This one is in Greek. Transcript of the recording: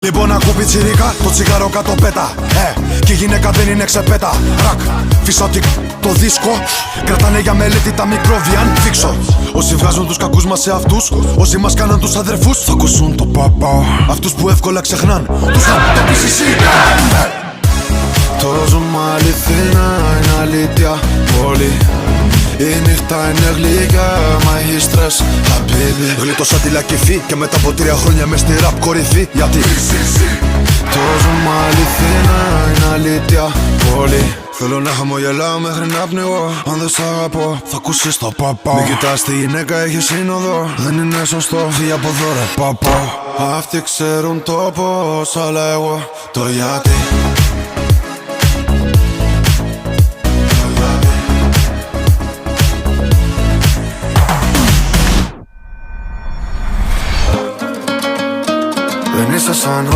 Λοιπόν ακού πιτσιρίκα, το τσιγάρο κάτω πέτα. Και η γυναίκα δεν είναι ξεπέτα. Ρακ, φύσα το δίσκο. Κρατάνε για μελέτη τα μικρόβια αν δείξω. Όσοι βγάζουν τους κακούς μας σε αυτούς, όσοι μας κάναν τους αδερφούς, θα ακούσουν το παπά. Αυτούς που εύκολα ξεχνάν, τους θα το πεις εσύ. Το ζούμε αληθινά, είναι αλήθεια πολύ. Η νύχτα είναι γλυκιά, μα έχει στρες, χαμπίδι. Γλίτωσα τη λακκιφή και μετά από 3 χρόνια μες στη ραπ κορυφή. Γιατί το ζούμε αληθινά, είναι αλήθεια πολύ. Θέλω να χαμογελάω μέχρι να πνιγώ. Αν δεν σ' αγαπώ, θα ακούσεις το παπά. Μην κοιτάς τη γυναίκα, έχει σύνοδο. Δεν είναι σωστό, φύγε από εδώ ρε παπά. Αυτοί ξέρουν το πώς, αλλά εγώ το γιατί. Δεν είσαι σαν